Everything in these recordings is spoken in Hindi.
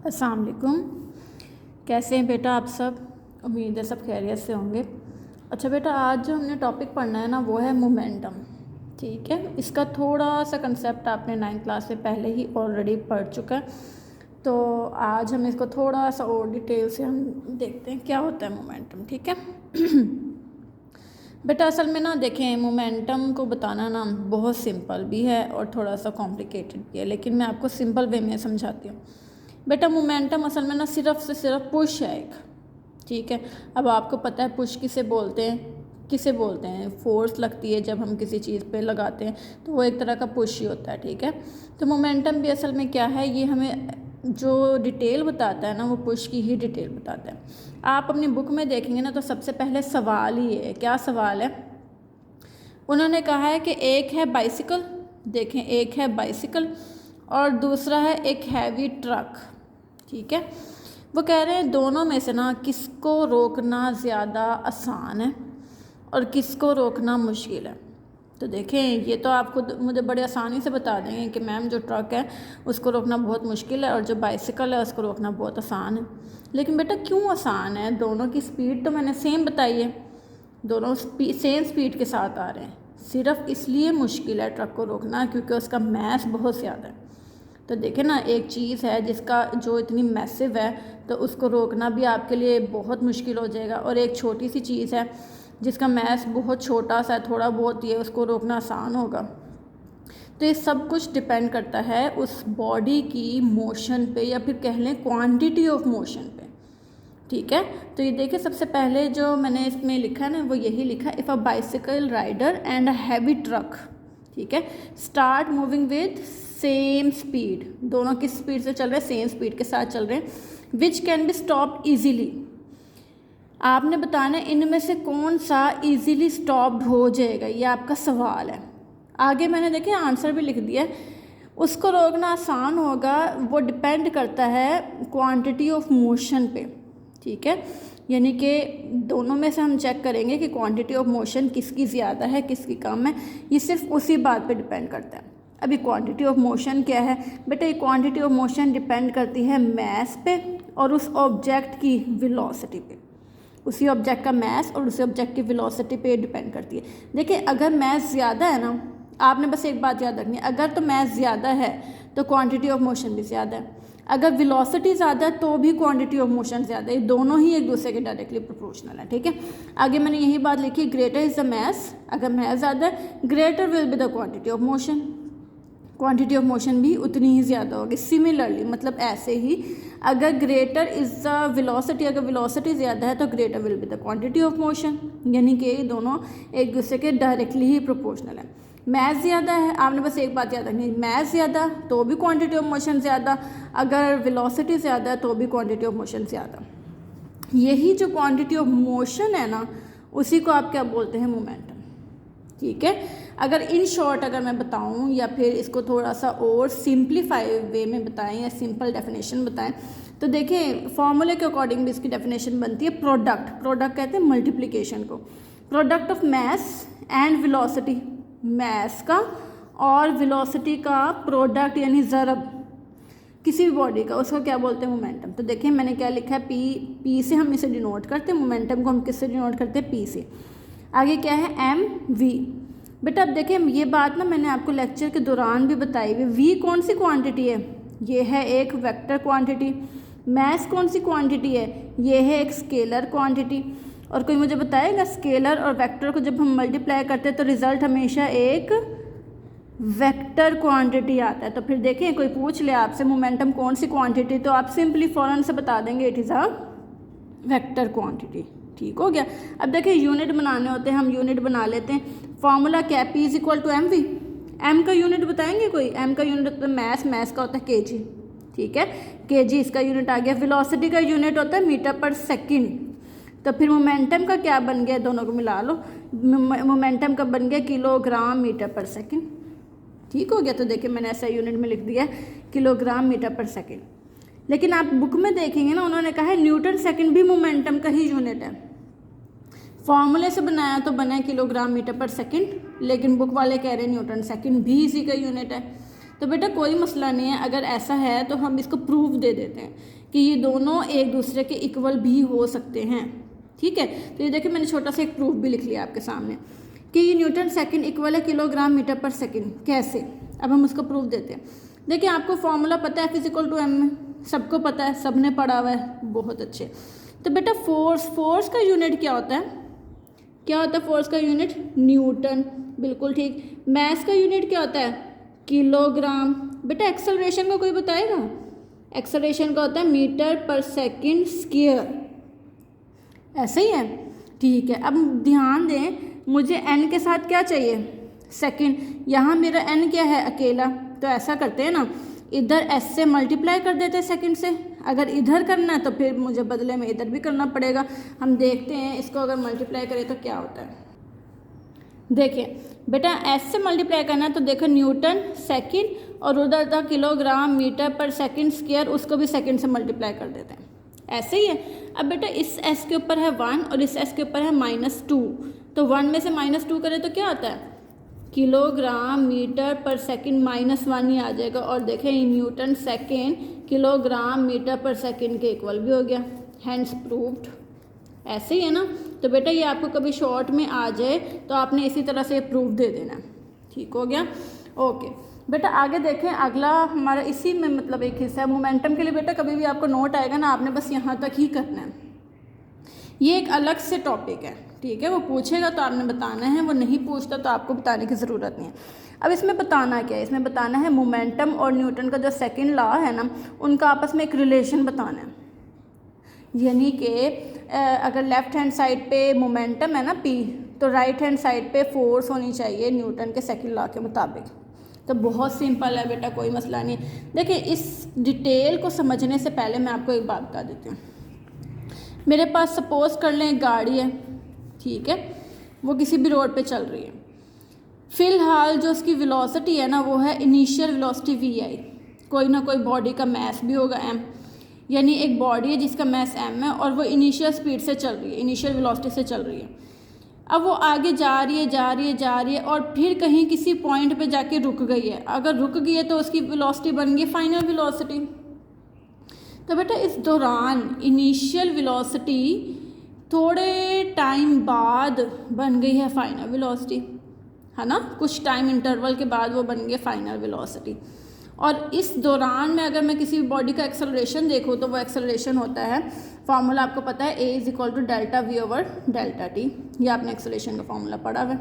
अस्सलाम वालेकुम। कैसे हैं बेटा आप सब? उम्मीद है सब खैरियत से होंगे। अच्छा बेटा, आज जो हमने टॉपिक पढ़ना है ना वो है मोमेंटम। ठीक है, इसका थोड़ा सा कंसेप्ट आपने 9th क्लास से पहले ही ऑलरेडी पढ़ चुका है, तो आज हम इसको थोड़ा सा और डिटेल से हम देखते हैं क्या होता है मोमेंटम। ठीक है बेटा, असल में ना देखें, मोमेंटम को बताना ना बहुत सिंपल भी है और थोड़ा सा कॉम्प्लिकेटेड भी है, लेकिन मैं आपको सिंपल वे में समझाती हूँ। बेटा, मोमेंटम असल में ना सिर्फ से सिर्फ पुश है एक। ठीक है, अब आपको पता है पुश किसे बोलते हैं, फोर्स लगती है जब हम किसी चीज़ पे लगाते हैं, तो वो एक तरह का पुश ही होता है। ठीक है, तो मोमेंटम भी असल में क्या है, ये हमें जो डिटेल बताता है ना वो पुश की ही डिटेल बताता है। आप अपनी बुक में देखेंगे ना तो सबसे पहले सवाल ही है। क्या सवाल है? उन्होंने कहा है कि एक है बाइसिकल, देखें एक है बाइसिकल और दूसरा है एक हैवी ट्रक। ठीक है, वो कह रहे हैं दोनों में से ना किसको रोकना ज़्यादा आसान है और किसको रोकना मुश्किल है। तो देखें, ये तो आप खुद मुझे बड़े आसानी से बता देंगे कि मैम जो ट्रक है उसको रोकना बहुत मुश्किल है और जो बाइसिकल है उसको रोकना बहुत आसान है। लेकिन बेटा क्यों आसान है? दोनों की स्पीड तो मैंने सेम बताई है, दोनों सेम स्पीड के साथ आ रहे हैं। सिर्फ इसलिए मुश्किल है ट्रक को रोकना क्योंकि उसका मैस बहुत ज़्यादा है। तो देखें ना, एक चीज़ है जिसका जो इतनी मैसिव है तो उसको रोकना भी आपके लिए बहुत मुश्किल हो जाएगा, और एक छोटी सी चीज़ है जिसका मैस बहुत छोटा सा थोड़ा बहुत ही है, उसको रोकना आसान होगा। तो ये सब कुछ डिपेंड करता है उस बॉडी की मोशन पे, या फिर कह लें क्वांटिटी ऑफ मोशन पे। ठीक है, तो ये देखिए सबसे पहले जो मैंने इसमें लिखा है ना वो यही लिखा, if a bicycle rider and a heavy truck, ठीक है, start moving with same speed, दोनों किस स्पीड से चल रहे हैं? सेम स्पीड के साथ चल रहे हैं। Which can be stopped easily, आपने बताना है इनमें से कौन सा ईजीली स्टॉप्ड हो जाएगा, ये आपका सवाल है। आगे मैंने देखिए आंसर भी लिख दिया है। उसको रोकना आसान होगा, वो डिपेंड करता है क्वांटिटी ऑफ मोशन पे। ठीक है, यानी कि दोनों में से हम चेक करेंगे कि क्वांटिटी ऑफ मोशन किसकी ज़्यादा है किसकी कम है, ये सिर्फ उसी बात पे डिपेंड करता है। अभी क्वांटिटी ऑफ मोशन क्या है बेटा? ये क्वांटिटी ऑफ मोशन डिपेंड करती है मैस पे और उस ऑब्जेक्ट की वेलोसिटी पे। उसी ऑब्जेक्ट का मैस और उसी ऑब्जेक्ट की वेलोसिटी पे डिपेंड करती है। देखिए, अगर मैस ज़्यादा है ना, आपने बस एक बात याद रखनी है, अगर तो मैस ज़्यादा है तो क्वांटिटी ऑफ मोशन भी ज़्यादा है। अगर वेलोसिटी ज़्यादा है तो भी क्वांटिटी ऑफ मोशन ज़्यादा है, ये दोनों ही एक दूसरे के डायरेक्टली प्रोपोर्शनल है। ठीक है, आगे मैंने यही बात लिखी, ग्रेटर इज़ द मैस, अगर मैस ज़्यादा है greater will be the quantity of motion, quantity of motion भी उतनी ही ज़्यादा होगी। सिमिलरली, मतलब ऐसे ही, अगर ग्रेटर इज़ द वेलोसिटी, अगर वेलोसिटी ज़्यादा है तो greater will be the quantity of motion, यानी कि ये दोनों एक दूसरे के डायरेक्टली ही प्रोपोर्शनल है। मैस ज़्यादा है, आपने बस एक बात याद रखनी है, मैस ज़्यादा तो भी क्वांटिटी ऑफ मोशन ज़्यादा, अगर वेलोसिटी ज़्यादा है तो भी क्वांटिटी ऑफ मोशन ज़्यादा। यही जो क्वांटिटी ऑफ मोशन है ना, उसी को आप क्या बोलते हैं? मोमेंटम। ठीक है, अगर इन शॉर्ट अगर मैं बताऊं या फिर इसको थोड़ा सा और सिंप्लीफाई वे में बताएं या सिंपल डेफिनेशन बताएं, तो देखिए फॉर्मूले के अकॉर्डिंग भी इसकी डेफिनेशन बनती है प्रोडक्ट कहते हैं मल्टीप्लिकेशन को, product of mass and velocity, mass का और वेलोसिटी का प्रोडक्ट यानी ज़रब किसी भी बॉडी का, उसको क्या बोलते हैं? मोमेंटम। तो देखिए मैंने क्या लिखा है, पी से हम इसे डिनोट करते हैं, मोमेंटम को हम किससे डिनोट करते हैं? पी से। आगे क्या है? M V. बेटा अब देखिए ये बात ना मैंने आपको लेक्चर के दौरान भी बताई हुई, वी कौन सी क्वांटिटी है? ये है एक वेक्टर क्वांटिटी। मैस कौन सी क्वांटिटी है? ये है एक स्केलर क्वांटिटी। और कोई मुझे बताएगा स्केलर और वेक्टर को जब हम मल्टीप्लाई करते हैं तो रिज़ल्ट हमेशा एक वेक्टर क्वांटिटी आता है। तो फिर देखिए कोई पूछ ले आपसे मोमेंटम कौन सी क्वांटिटी, तो आप सिंपली फ़ौरन से बता देंगे it is a vector quantity. ठीक हो गया। अब देखिए यूनिट बनाने होते हैं, हम यूनिट बना लेते हैं। फॉर्मूला क्या है? P is equal to M V. M का यूनिट बताएंगे कोई? एम का यूनिट होता है मैस, मैस का होता है केजी। ठीक है, केजी इसका यूनिट आ गया। वेलोसिटी का यूनिट होता है मीटर पर सेकंड। तो फिर मोमेंटम का क्या बन गया? दोनों को मिला लो, मोमेंटम का बन गया किलोग्राम मीटर पर सेकंड। ठीक हो गया। तो देखिए मैंने ऐसा यूनिट में लिख दिया किलोग्राम मीटर पर सेकंड। लेकिन आप बुक में देखेंगे ना, उन्होंने कहा है न्यूटन सेकंड भी मोमेंटम का ही यूनिट है। फॉर्मूले से बनाया तो बना किलोग्राम मीटर पर सेकंड, लेकिन बुक वाले कह रहे हैं न्यूटन सेकंड भी इसी का यूनिट है। तो बेटा कोई मसला नहीं है, अगर ऐसा है तो हम इसको प्रूफ दे देते हैं कि ये दोनों एक दूसरे के इक्वल भी हो सकते हैं। ठीक है, तो ये देखिए मैंने छोटा सा एक प्रूफ भी लिख लिया आपके सामने कि ये न्यूटन सेकंड इक्वल है किलोग्राम मीटर पर सेकंड। कैसे, अब हम उसको प्रूफ देते हैं। देखिए आपको फॉर्मूला पता है F=m में, सबको पता है, सब ने पढ़ा हुआ है, बहुत अच्छे। तो बेटा फोर्स का यूनिट क्या होता है, क्या होता है फोर्स का यूनिट, न्यूटन, बिल्कुल ठीक। मास का यूनिट क्या होता है, किलोग्राम। बेटा एक्सेलरेशन का कोई बताएगा, एक्सेलरेशन का होता है मीटर पर सेकंड स्क्वायर, ऐसे ही है। ठीक है, अब ध्यान दें, मुझे n के साथ क्या चाहिए, सेकंड। यहाँ मेरा n क्या है, अकेला, तो ऐसा करते हैं ना, इधर s से मल्टीप्लाई कर देते हैं सेकंड से। अगर इधर करना है तो फिर मुझे बदले में इधर भी करना पड़ेगा। हम देखते हैं इसको अगर मल्टीप्लाई करें तो क्या होता है। देखिए बेटा s से मल्टीप्लाई करना है तो देखो न्यूटन सेकंड, और उधर था किलोग्राम मीटर पर सेकंड स्क्वायर, उसको भी सेकंड से मल्टीप्लाई कर देते हैं, ऐसे ही है। अब बेटा इस s के ऊपर है 1 और इस s के ऊपर है -2, तो 1 में से -2 करें तो क्या आता है, किलोग्राम मीटर पर सेकंड -1 ही आ जाएगा। और देखें न्यूटन सेकंड किलोग्राम मीटर पर सेकंड के इक्वल भी हो गया, हैंड्स प्रूव्ड, ऐसे ही है ना। तो बेटा ये आपको कभी शॉर्ट में आ जाए तो आपने इसी तरह से प्रूफ दे देना, ठीक हो गया। ओके बेटा आगे देखें, अगला हमारा इसी में मतलब एक हिस्सा है मोमेंटम के लिए। बेटा कभी भी आपको नोट आएगा ना, आपने बस यहाँ तक ही करना है, ये एक अलग से टॉपिक है, ठीक है। वो पूछेगा तो आपने बताना है, वो नहीं पूछता तो आपको बताने की ज़रूरत नहीं है। अब इसमें बताना क्या है, इसमें बताना है मोमेंटम और न्यूटन का जो सेकंड लॉ है ना, उनका आपस में एक रिलेशन बताना है। यानी कि अगर लेफ़्ट हैंड साइड पे मोमेंटम है ना P, तो राइट हैंड साइड पे फोर्स होनी चाहिए न्यूटन के सेकंड लॉ के मुताबिक। तो बहुत सिंपल है बेटा, कोई मसला नहीं। देखिए इस डिटेल को समझने से पहले मैं आपको एक बात बता देती हूँ। मेरे पास सपोज़ कर लें एक गाड़ी है, ठीक है, वो किसी भी रोड पे चल रही है। फ़िलहाल जो उसकी वेलोसिटी है ना, वो है इनिशियल वेलोसिटी VI। कोई ना कोई बॉडी का मास भी होगा m, यानी एक बॉडी है जिसका मास m है और वो इनिशियल स्पीड से चल रही है, इनिशियल वेलोसिटी से चल रही है। अब वो आगे जा रही है और फिर कहीं किसी पॉइंट पे जाके रुक गई है। अगर रुक गई है तो उसकी वेलोसिटी बन गई फाइनल वेलोसिटी। तो बेटा इस दौरान इनिशियल वेलोसिटी थोड़े टाइम बाद बन गई है फाइनल वेलोसिटी, है ना, कुछ टाइम इंटरवल के बाद वो बन गई फाइनल वेलोसिटी। और इस दौरान में अगर मैं किसी बॉडी का एक्सेलरेशन देखूँ तो वो एक्सेलरेशन होता है, फार्मूला आपको पता है, A = ΔV/ΔT। ये आपने एक्सेलरेशन का फार्मूला पढ़ा है।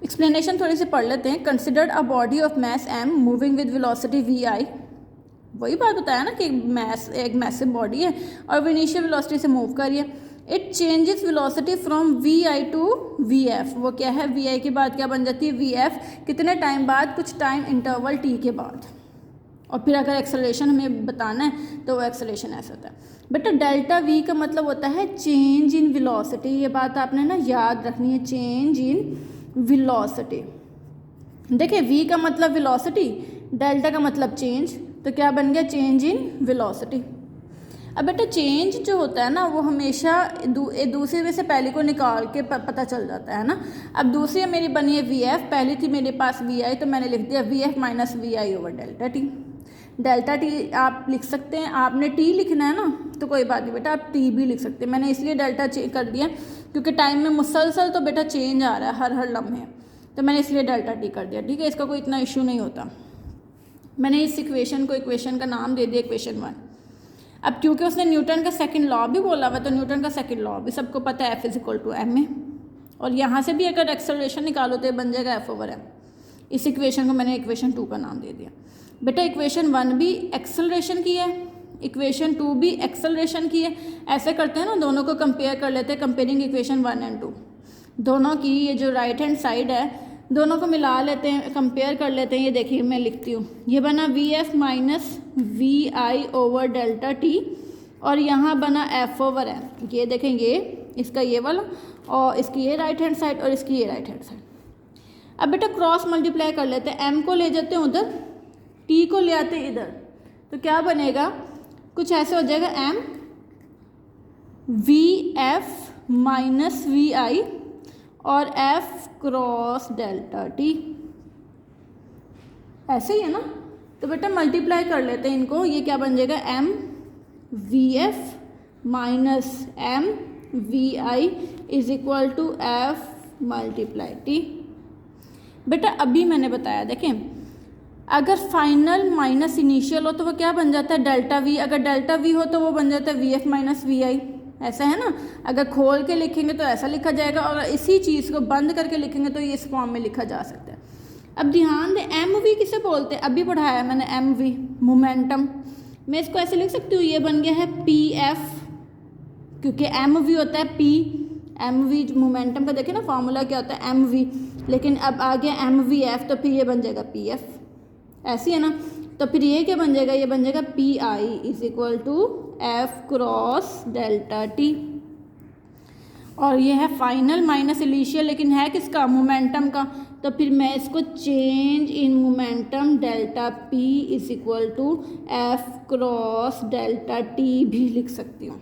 एक्सप्लेनेशन थोड़ी सी पढ़ लेते हैं। Considered a body of mass m moving with velocity VI। वही बात बताया ना कि एक मैसिव बॉडी है और वो इनिशियल वेलोसिटी से मूव कर रही है। It changes velocity from VI to VF। वो क्या है, VI के बाद क्या बन जाती है VF, कितने टाइम बाद, कुछ टाइम इंटरवल T के बाद। और फिर अगर एक्सेलरेशन हमें बताना है तो वो एक्सेलरेशन ऐसा होता है। बेटा डेल्टा V का मतलब होता है चेंज इन वेलोसिटी। ये बात आपने ना याद रखनी है, चेंज इन वेलोसिटी। देखिए V का मतलब वेलोसिटी, डेल्टा का मतलब चेंज, तो क्या बन गया, चेंज इन वेलोसिटी। अब बेटा चेंज जो होता है ना, वो हमेशा दूसरे में से पहले को निकाल के पता चल जाता है ना। अब दूसरी मेरी बनी है VF, पहली थी मेरे पास VI, तो मैंने लिख दिया VF - VI/ΔT। डेल्टा T आप लिख सकते हैं, आपने T लिखना है ना तो कोई बात नहीं बेटा, आप T भी लिख सकते हैं। मैंने इसलिए डेल्टा कर दिया क्योंकि टाइम में मुसलसल तो बेटा चेंज आ रहा है हर लम्हे, तो मैंने इसलिए डेल्टा T कर दिया, ठीक है। इसका कोई इतना इशू नहीं होता। मैंने इस इक्वेशन को इक्वेशन का नाम दे दिया इक्वेशन 1। अब क्योंकि उसने न्यूटन का सेकंड लॉ भी बोला हुआ, तो न्यूटन का सेकंड लॉ भी सबको पता है, F=m में। और यहाँ से भी अगर एक्सेलरेशन निकालो तो ये बन जाएगा F/m। इस इक्वेशन को मैंने इक्वेशन 2 का नाम दे दिया। बेटा इक्वेशन 1 भी एक्सेलरेशन की है, इक्वेशन 2 भी एक्सेलरेशन की है। ऐसे करते हैं ना, दोनों को कंपेयर कर लेते हैं, कंपेयरिंग इक्वेशन 1 और 2। दोनों की ये जो राइट हैंड साइड है, दोनों को मिला लेते हैं, कंपेयर कर लेते हैं। ये देखिए मैं लिखती हूँ, ये बना VF - VI/ΔT और यहाँ बना F/m। ये देखें, ये इसका ये वाला और इसकी ये राइट हैंड साइड और इसकी ये राइट हैंड साइड। अब बेटा क्रॉस मल्टीप्लाई कर लेते हैं, M को ले जाते हैं उधर, T को ले आते हैं इधर, तो क्या बनेगा, कुछ ऐसे हो जाएगा, M VF - VI और F × ΔT। ऐसे ही है ना। तो बेटा मल्टीप्लाई कर लेते हैं इनको, ये क्या बन जाएगा M V F minus M V I is equal to F multiply T. बेटा अभी मैंने बताया देखें, अगर फाइनल माइनस इनिशियल हो तो वो क्या बन जाता है डेल्टा वी, अगर डेल्टा वी हो तो वो बन जाता है वी एफ माइनस वी आई, ऐसा है ना। अगर खोल के लिखेंगे तो ऐसा लिखा जाएगा, और इसी चीज़ को बंद करके लिखेंगे तो ये इस फॉर्म में लिखा जा सकता है। अब ध्यान दें एम वी किसे बोलते हैं, अभी पढ़ाया मैंने एम वी मोमेंटम। मैं इसको ऐसे लिख सकती हूँ, ये बन गया है पी एफ, क्योंकि एम वी होता है पी, एम वी मोमेंटम का देखें ना फॉर्मूला क्या होता है एम वी, लेकिन अब आ गया एम वी एफ तो फिर ये बन जाएगा पी एफ, ऐसी है ना। तो फिर ये क्या बन जाएगा, ये बन जाएगा P I is equal to F cross delta T, और ये है फाइनल माइनस इनिशियल, लेकिन है किसका मोमेंटम का। तो फिर मैं इसको change in momentum delta P is equal to F cross delta T भी लिख सकती हूँ,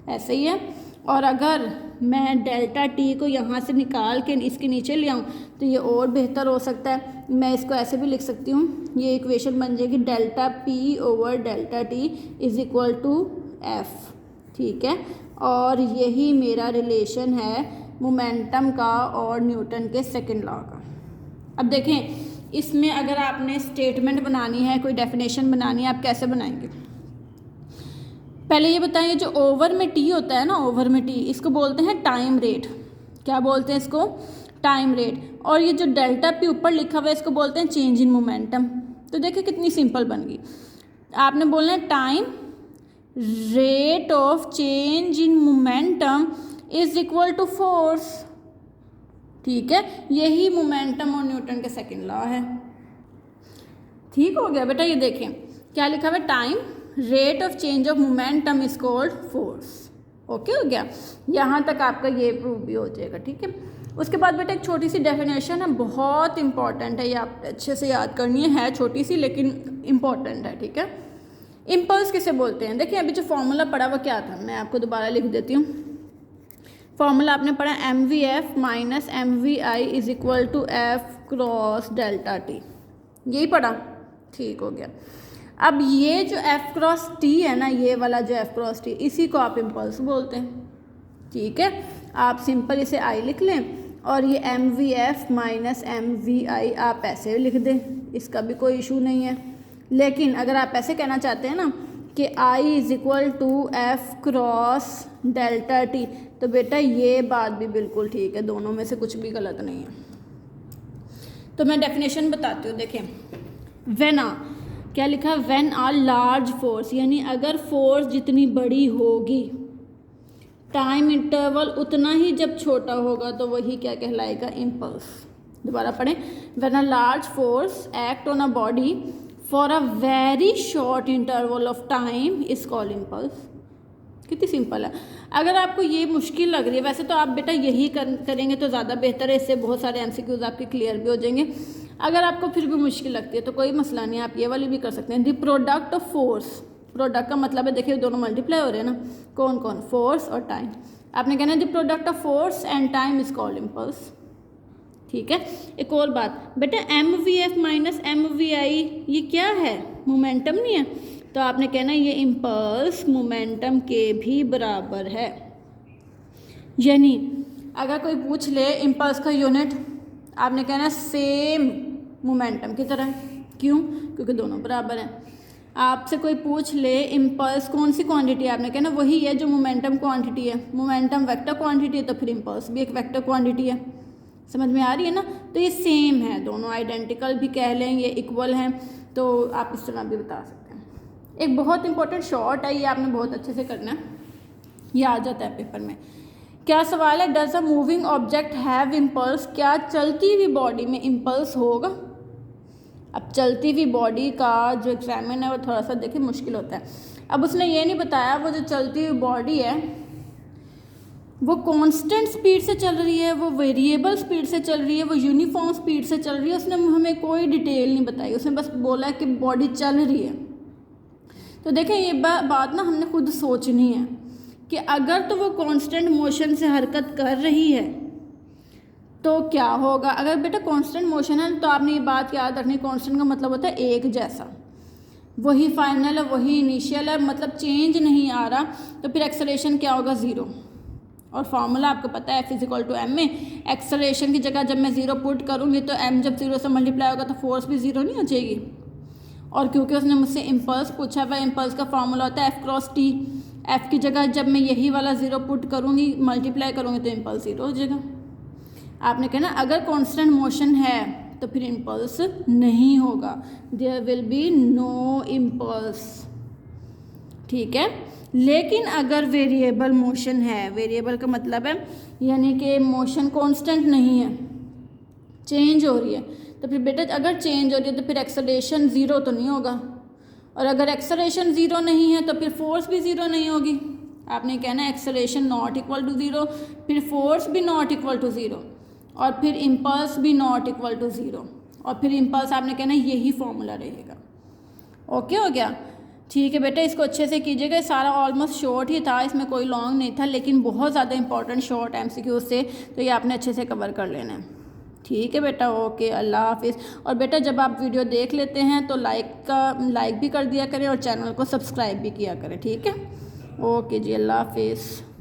ऐसे ही है। और अगर मैं डेल्टा टी को यहाँ से निकाल के इसके नीचे ले आऊँ तो ये और बेहतर हो सकता है, मैं इसको ऐसे भी लिख सकती हूँ, ये इक्वेशन बन जाएगी delta P over delta T is equal to F, ठीक है। और यही मेरा रिलेशन है मोमेंटम का और न्यूटन के सेकंड लॉ का। अब देखें इसमें अगर आपने स्टेटमेंट बनानी है, कोई डेफिनेशन बनानी है, आप कैसे बनाएंगे। पहले ये बताइए, जो ओवर में टी होता है ना, ओवर में टी इसको बोलते हैं टाइम रेट, क्या बोलते हैं इसको, टाइम रेट। और ये जो डेल्टा पी ऊपर लिखा हुआ है इसको बोलते हैं चेंज इन मोमेंटम। तो देखिए कितनी सिंपल बन गई, आपने बोलना है time rate of change in momentum is equal to force, ठीक है। यही मोमेंटम और न्यूटन के सेकंड लॉ है, ठीक हो गया बेटा। ये देखें क्या लिखा हुआ है, time rate of change of momentum is called force, okay हो गया। यहाँ तक आपका ये प्रूव भी हो जाएगा, ठीक है। उसके बाद बेटा एक छोटी सी डेफिनेशन है, बहुत इंपॉर्टेंट है, ये आप अच्छे से याद करनी है छोटी सी लेकिन इम्पॉर्टेंट है, ठीक है। इम्पल्स किसे बोलते हैं, देखिए अभी जो फॉर्मूला पढ़ा वो क्या था, मैं आपको दोबारा लिख देती हूँ। फॉर्मूला आपने पढ़ा M V F minus M V I is equal to F cross delta T, यही पढ़ा, ठीक हो गया। अब ये जो एफ क्रॉस टी है ना, ये वाला जो एफ क्रॉस टी, इसी को आप इम्पल्स बोलते हैं, ठीक है। आप सिंपल इसे आई लिख लें और ये M V F minus M V I आप ऐसे लिख दें, इसका भी कोई इशू नहीं है। लेकिन अगर आप ऐसे कहना चाहते हैं ना कि I is equal to F cross delta T, तो बेटा ये बात भी बिल्कुल ठीक है, दोनों में से कुछ भी गलत नहीं है। तो मैं डेफिनेशन बताती हूँ, देखें व्हेन आ क्या लिखा है, व्हेन आ लार्ज फोर्स, यानी अगर फोर्स जितनी बड़ी होगी टाइम इंटरवल उतना ही जब छोटा होगा तो वही क्या कहलाएगा, इम्पल्स। दोबारा पढ़ें, when a large force act on a body for a very short interval of time is called impulse. कितनी सिंपल है। अगर आपको ये मुश्किल लग रही है, वैसे तो आप बेटा यही करेंगे तो ज़्यादा बेहतर है, इससे बहुत सारे एमसीक्यूज आपके क्लियर भी हो जाएंगे। अगर आपको फिर भी मुश्किल लगती है तो कोई मसला नहीं, आप ये वाली भी कर सकते हैं। The product of force, product का मतलब है देखिए दोनों मल्टीप्लाई हो रहे हैं ना, कौन कौन, फोर्स और टाइम। आपने कहना है the product of force and time is called impulse, ठीक है। एक और बात बेटा, M V F minus M V I ये क्या है, मोमेंटम नहीं है, तो आपने कहना ये इम्पल्स मोमेंटम के भी बराबर है। यानी अगर कोई पूछ ले इम्पल्स का यूनिट, आपने कहना सेम मोमेंटम की तरह, क्यों, क्योंकि दोनों बराबर हैं। आपसे कोई पूछ ले इम्पल्स कौन सी क्वांटिटी है, आपने कहना वही है जो मोमेंटम क्वांटिटी है, मोमेंटम वेक्टर क्वांटिटी है तो फिर इम्पल्स भी एक वेक्टर क्वांटिटी है। समझ में आ रही है ना, तो ये सेम है, दोनों आइडेंटिकल भी कह लें, ये इक्वल हैं, तो आप इस तरह भी बता सकते हैं। एक बहुत इंपॉर्टेंट शॉर्ट है, ये आपने बहुत अच्छे से करना है, ये आ जाता है पेपर में। क्या सवाल है, does a moving object have impulse, क्या चलती हुई बॉडी में इम्पल्स होगा। अब चलती हुई बॉडी का जो एग्जामिन है वो थोड़ा सा देखिए मुश्किल होता है। अब उसने ये नहीं बताया वो जो चलती हुई बॉडी है वो कांस्टेंट स्पीड से चल रही है, वो वेरिएबल स्पीड से चल रही है, वो यूनिफॉर्म स्पीड से चल रही है, उसने हमें कोई डिटेल नहीं बताई, उसने बस बोला कि बॉडी चल रही है। तो देखें ये बात ना हमने खुद सोचनी है कि अगर तो वो कांस्टेंट मोशन से हरकत कर रही है तो क्या होगा, अगर बेटा कांस्टेंट मोशन है तो आपने ये बात याद रखनी, कांस्टेंट का मतलब होता है एक जैसा, वही फाइनल है वही इनिशियल है, मतलब चेंज नहीं आ रहा, तो फिर एक्सेलरेशन क्या होगा, ज़ीरो। और फार्मूला आपको पता है F=m में एक्सेलरेशन की जगह जब मैं ज़ीरो पुट करूँगी तो m जब ज़ीरो से मल्टीप्लाई होगा तो फोर्स भी ज़ीरो नहीं हो जाएगी। और क्योंकि उसने मुझसे इम्पल्स पूछा हुआ, इम्पल्स का फार्मूला होता है F×t, F की जगह जब मैं यही वाला ज़ीरो पुट करूँगी मल्टीप्लाई करूँगी तो इम्पल्स ज़ीरो हो जाएगा। आपने कहना अगर कांस्टेंट मोशन है तो फिर इम्पल्स नहीं होगा, there will be no impulse, ठीक है। लेकिन अगर वेरिएबल मोशन है, वेरिएबल का मतलब है यानी कि मोशन कांस्टेंट नहीं है, चेंज हो रही है, तो फिर बेटा अगर चेंज हो रही है तो फिर एक्सेलरेशन ज़ीरो तो नहीं होगा, और अगर एक्सेलरेशन ज़ीरो नहीं है तो फिर फोर्स भी ज़ीरो नहीं होगी। आपने कहना acceleration not equal to zero, फिर फोर्स भी नॉट इक्वल टू ज़ीरो, और फिर इम्पल्स भी नॉट इक्वल टू ज़ीरो, और फिर इम्पल्स आपने कहना यही फॉर्मूला रहेगा। ओके हो गया, ठीक है बेटा, इसको अच्छे से कीजिएगा। सारा ऑलमोस्ट शॉर्ट ही था, इसमें कोई लॉन्ग नहीं था, लेकिन बहुत ज़्यादा इंपॉर्टेंट शॉर्ट MCQ से, तो ये आपने अच्छे से कवर कर लेना है, ठीक है बेटा। ओके, अल्लाह हाफिज़। और बेटा जब आप वीडियो देख लेते हैं तो लाइक भी कर दिया करें और चैनल को सब्सक्राइब भी किया करें, ठीक है। ओके जी, अल्लाह हाफिज़।